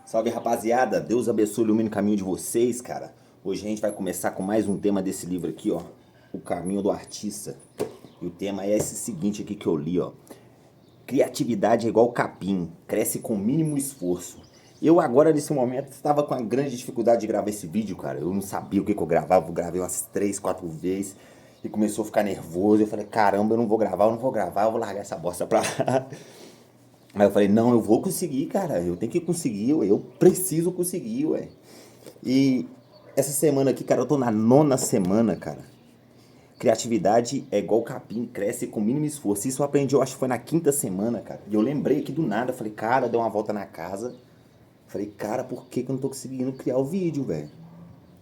Salve, rapaziada, Deus abençoe e ilumine o caminho de vocês, cara. Hoje a gente vai começar com mais um tema desse livro aqui, ó, O Caminho do Artista. E o tema é esse seguinte aqui que eu li, ó. Criatividade é igual capim, cresce com mínimo esforço. Eu agora, nesse momento, estava com uma grande dificuldade de gravar esse vídeo, cara. Eu não sabia o que eu gravava, eu gravei umas 3, 4 vezes e começou a ficar nervoso. Eu falei, caramba, eu não vou gravar, eu vou largar essa bosta pra lá. Aí eu falei, não, eu vou conseguir, cara. Eu tenho que conseguir, eu preciso conseguir, ué. E essa semana aqui, cara, eu tô na 9ª semana, cara. Criatividade é igual capim, cresce com mínimo esforço. Isso eu aprendi, eu acho que foi na 5ª semana, cara. E eu lembrei aqui do nada, falei, cara, dei uma volta na casa. Falei, cara, por que que eu não tô conseguindo criar o vídeo, velho?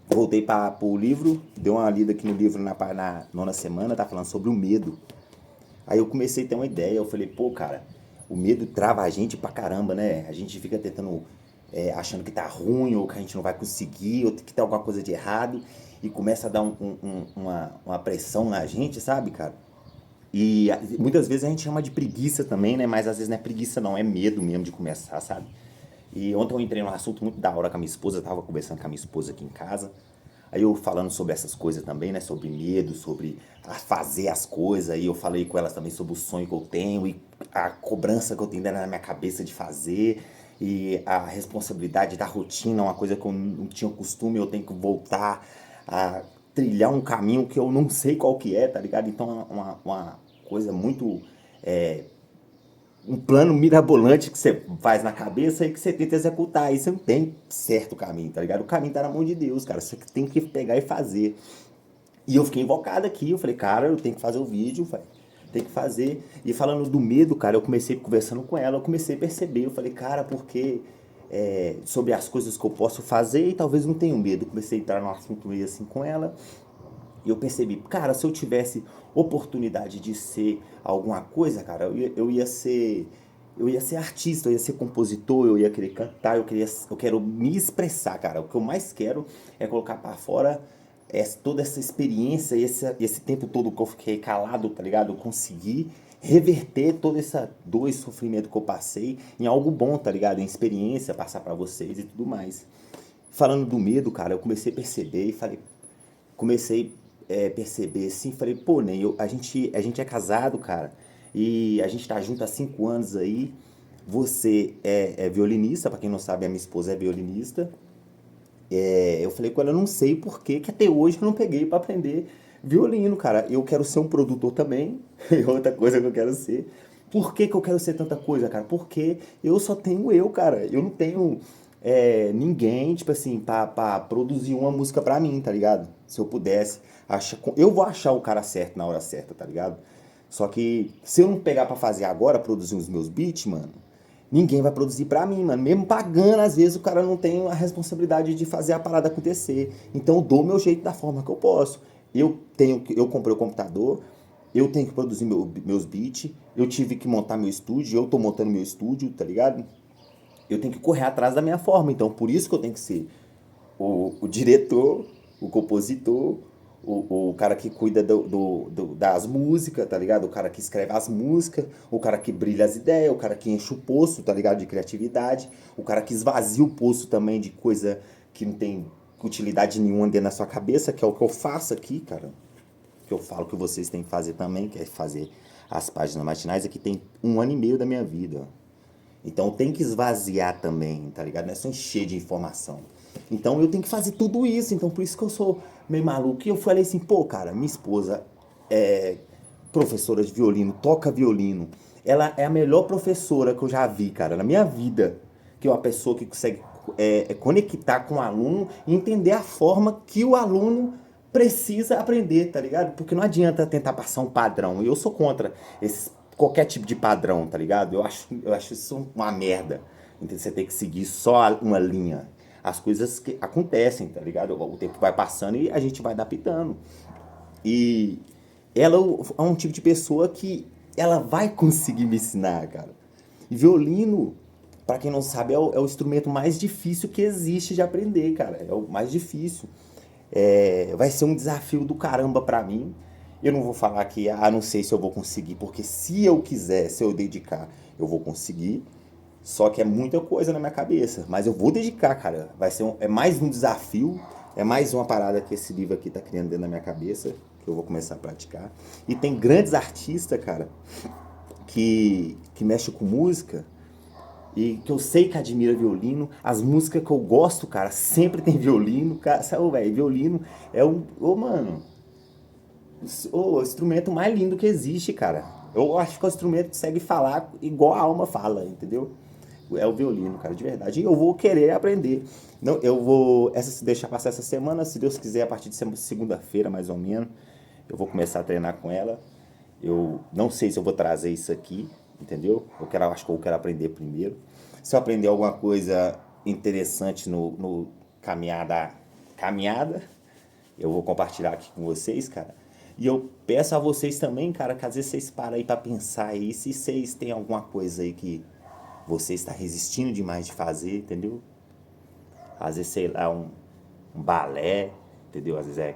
Voltei pro livro, dei uma lida aqui no livro na 9ª semana, tá falando sobre o medo. Aí eu comecei a ter uma ideia, eu falei, pô, cara, o medo trava a gente pra caramba, né? A gente fica tentando, achando que tá ruim, ou que a gente não vai conseguir, ou que tem alguma coisa de errado, e começa a dar uma pressão na gente, sabe, cara? E muitas vezes a gente chama de preguiça também, né? Mas às vezes não é preguiça não, é medo mesmo de começar, sabe? E ontem eu entrei num assunto muito da hora com a minha esposa, eu tava conversando com a minha esposa aqui em casa. Aí eu falando sobre essas coisas também, né? Sobre medo, sobre fazer as coisas. Aí eu falei com elas também sobre o sonho que eu tenho e a cobrança que eu tenho dentro da minha cabeça de fazer. E a responsabilidade da rotina, uma coisa que eu não tinha costume, eu tenho que voltar a trilhar um caminho que eu não sei qual que é, tá ligado? Então é uma coisa muito um plano mirabolante que você faz na cabeça e que você tenta executar. Aí você não tem certo caminho, tá ligado? O caminho tá na mão de Deus, cara. Você tem que pegar e fazer. E eu fiquei invocado aqui. Eu falei, cara, eu tenho que fazer o vídeo, velho. Tem que fazer. E falando do medo, cara, eu comecei conversando com ela, eu comecei a perceber. Eu falei, cara, porque sobre as coisas que eu posso fazer e talvez não tenha medo. Eu comecei a entrar num assunto meio assim com ela. E eu percebi, cara, se eu tivesse oportunidade de ser alguma coisa, cara, eu ia ser artista, eu ia ser compositor, eu ia querer cantar, eu quero me expressar, cara. O que eu mais quero é colocar pra fora toda essa experiência, esse tempo todo que eu fiquei calado, tá ligado? Eu consegui reverter toda essa dor e sofrimento que eu passei em algo bom, tá ligado? Em experiência, passar pra vocês e tudo mais. Falando do medo, cara, eu comecei a perceber e falei, comecei perceber assim, falei, pô, Ney, a gente é casado, cara, e a gente tá junto há 5 anos aí. Você é violinista, pra quem não sabe, a minha esposa é violinista. Eu falei com ela, eu não sei por que que até hoje eu não peguei pra aprender violino, cara. Eu quero ser um produtor também, é outra coisa que eu quero ser. Por que que eu quero ser tanta coisa, cara? Porque eu só tenho eu, cara. Eu não tenho ninguém, tipo assim, pra produzir uma música pra mim, tá ligado? Se eu pudesse, eu vou achar o cara certo na hora certa, tá ligado? Só que se eu não pegar pra fazer agora, produzir os meus beats, mano, ninguém vai produzir pra mim, mano. Mesmo pagando, às vezes o cara não tem a responsabilidade de fazer a parada acontecer. Então eu dou meu jeito da forma que eu posso. Eu comprei o computador, eu tenho que produzir meus beats, eu tive que montar meu estúdio, eu tô montando meu estúdio, tá ligado? Eu tenho que correr atrás da minha forma. Então por isso que eu tenho que ser o diretor, o compositor, o cara que cuida das músicas, tá ligado? O cara que escreve as músicas, o cara que brilha as ideias, o cara que enche o poço, tá ligado? De criatividade, o cara que esvazia o poço também de coisa que não tem utilidade nenhuma dentro da sua cabeça, que é o que eu faço aqui, cara. Que eu falo que vocês têm que fazer também, que é fazer as páginas matinais, aqui tem 1 ano e meio da minha vida. Então tem que esvaziar também, tá ligado? Não é só encher de informação. Então eu tenho que fazer tudo isso. Então por isso que eu sou meio maluco. E eu falei assim, pô, cara, minha esposa é professora de violino, toca violino. Ela é a melhor professora que eu já vi, cara, na minha vida. Que é uma pessoa que consegue conectar com o aluno e entender a forma que o aluno precisa aprender, tá ligado? Porque não adianta tentar passar um padrão. E eu sou contra qualquer tipo de padrão, tá ligado? Eu acho isso uma merda. Então você tem que seguir só uma linha. As coisas que acontecem, tá ligado? O tempo vai passando e a gente vai adaptando. E ela é um tipo de pessoa que ela vai conseguir me ensinar, cara. E violino, pra quem não sabe, é o instrumento mais difícil que existe de aprender, cara. É o mais difícil. Vai ser um desafio do caramba pra mim. Eu não vou falar que, não sei se eu vou conseguir, porque se eu quiser, se eu dedicar, eu vou conseguir. Só que é muita coisa na minha cabeça. Mas eu vou dedicar, cara. É mais um desafio. É mais uma parada que esse livro aqui tá criando dentro da minha cabeça. Que eu vou começar a praticar. E tem grandes artistas, cara, que mexem com música. E que eu sei que admira violino. As músicas que eu gosto, cara, sempre tem violino. Cara, sabe, velho? Violino é um. Ô, mano. O instrumento mais lindo que existe, cara. Eu acho que o instrumento consegue falar igual a alma fala, entendeu? É o violino, cara, de verdade. E eu vou querer aprender. Não, eu vou se deixar passar essa semana, se Deus quiser, a partir de segunda-feira, mais ou menos, eu vou começar a treinar com ela. Eu não sei se eu vou trazer isso aqui, entendeu? Acho que eu quero aprender primeiro. Se eu aprender alguma coisa interessante no caminhada, eu vou compartilhar aqui com vocês, cara. E eu peço a vocês também, cara, que às vezes vocês param aí pra pensar aí, se vocês têm alguma coisa aí que você está resistindo demais de fazer, entendeu? Às vezes, sei lá, um balé, entendeu? Às vezes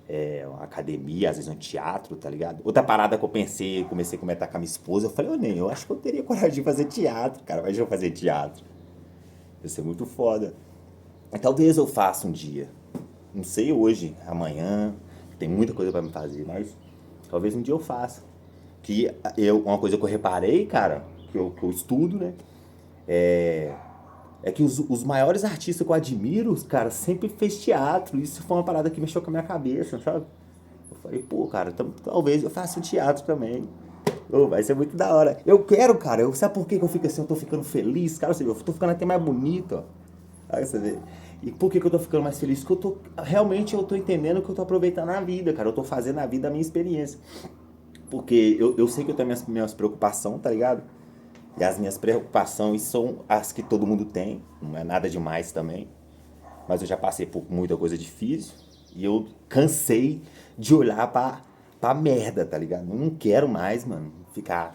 é uma academia, às vezes um teatro, tá ligado? Outra parada que eu pensei, comecei a comentar com a minha esposa, eu falei, ô nem, eu acho que eu teria coragem de fazer teatro, cara, mas eu fazer teatro. Ia ser muito foda. Mas talvez eu faça um dia. Não sei hoje, amanhã, tem muita coisa pra me fazer, mas talvez um dia eu faça. Uma coisa que eu reparei, cara, que eu estudo, né? É que os maiores artistas que eu admiro, cara, sempre fez teatro. Isso foi uma parada que mexeu com a minha cabeça, sabe? Eu falei, pô, cara, talvez eu faça um teatro também. Ô, vai ser muito da hora. Eu quero, cara. Sabe por que eu fico assim? Eu tô ficando feliz, cara. Eu tô ficando até mais bonito, ó. Aí você vê. E por que eu tô ficando mais feliz? Porque realmente eu tô entendendo que eu tô aproveitando a vida, cara. Eu tô fazendo a vida a minha experiência. Porque eu sei que eu tenho minhas preocupações, tá ligado? E as minhas preocupações são as que todo mundo tem. Não é nada demais também. Mas eu já passei por muita coisa difícil. E eu cansei de olhar pra merda, tá ligado? Eu não quero mais, mano, ficar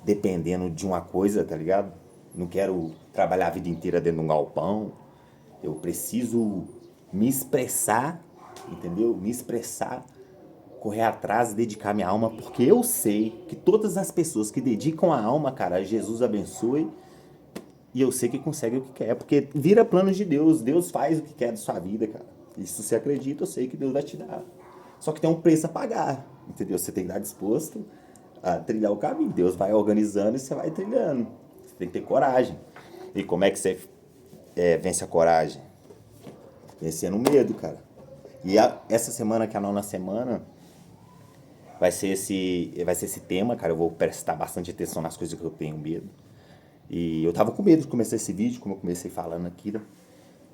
dependendo de uma coisa, tá ligado? Não quero trabalhar a vida inteira dentro de um galpão. Eu preciso me expressar, entendeu? Me expressar, correr atrás, dedicar minha alma, porque eu sei que todas as pessoas que dedicam a alma, cara, Jesus abençoe, e eu sei que consegue o que quer, porque vira planos de Deus, Deus faz o que quer da sua vida, cara. Isso você acredita, eu sei que Deus vai te dar. Só que tem um preço a pagar, entendeu? Você tem que estar disposto a trilhar o caminho. Deus vai organizando e você vai trilhando. Você tem que ter coragem. E como é que você vence a coragem? Vencendo o medo, cara. E essa semana, que é a nona semana, vai ser esse tema, cara. Eu vou prestar bastante atenção nas coisas que eu tenho medo. E eu tava com medo de começar esse vídeo, como eu comecei falando aqui, né?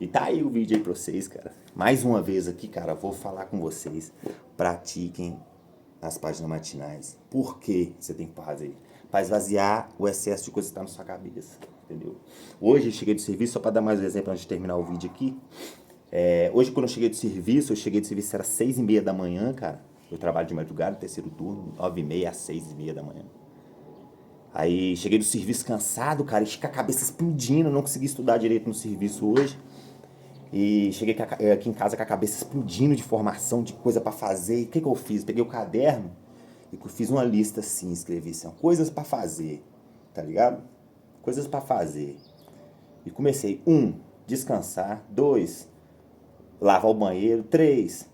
E tá aí o vídeo aí pra vocês, cara. Mais uma vez aqui, cara, vou falar com vocês. Pratiquem as páginas matinais. Por que você tem que fazer? Pra esvaziar o excesso de coisa que tá na sua cabeça, entendeu? Hoje eu cheguei do serviço, só pra dar mais um exemplo antes de terminar o vídeo aqui. Hoje quando eu cheguei do serviço, era 6h30 da manhã, cara. Eu trabalho de madrugada, terceiro turno, 9h30 às 6h30 da manhã. Aí cheguei do serviço cansado, cara, e com a cabeça explodindo, não consegui estudar direito no serviço hoje. E cheguei aqui em casa com a cabeça explodindo de informação, de coisa pra fazer. E o que eu fiz? Peguei o caderno e fiz uma lista assim, escrevi assim, ó, coisas pra fazer, tá ligado? Coisas pra fazer. E comecei, 1, descansar, 2, lavar o banheiro, 3,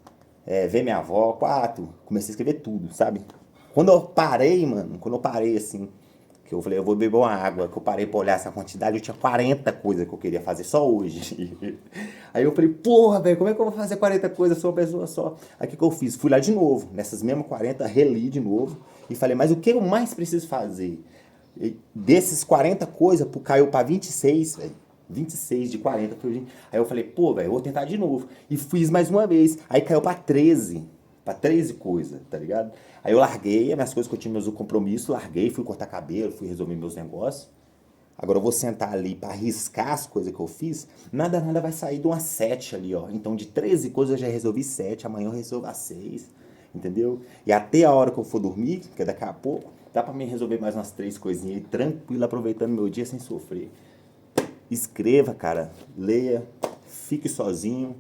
ver minha avó, 4, comecei a escrever tudo, sabe? Quando eu parei, mano, assim, que eu falei, eu vou beber uma água, que eu parei pra olhar essa quantidade, eu tinha 40 coisas que eu queria fazer só hoje. Aí eu falei, porra, velho, como é que eu vou fazer 40 coisas, sou uma pessoa só? Aí o que eu fiz? Fui lá de novo, nessas mesmas 40, reli de novo, e falei, mas o que eu mais preciso fazer? E desses 40 coisas, caiu pra 26, velho. 26 de 40. Aí eu falei, pô, velho, eu vou tentar de novo. E fiz mais uma vez. Aí caiu pra 13. Pra 13 coisas, tá ligado? Aí eu larguei as minhas coisas que eu tinha meus compromissos, larguei, fui cortar cabelo, fui resolver meus negócios. Agora eu vou sentar ali pra arriscar as coisas que eu fiz. Nada vai sair de umas 7 ali, ó. Então de 13 coisas eu já resolvi 7, amanhã eu resolvo as 6. Entendeu? E até a hora que eu for dormir, que é daqui a pouco, dá pra mim resolver mais umas 3 coisinhas aí, tranquilo, aproveitando meu dia sem sofrer. Escreva, cara, leia, fique sozinho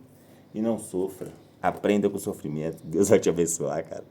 e não sofra. Aprenda com o sofrimento. Deus vai te abençoar, cara.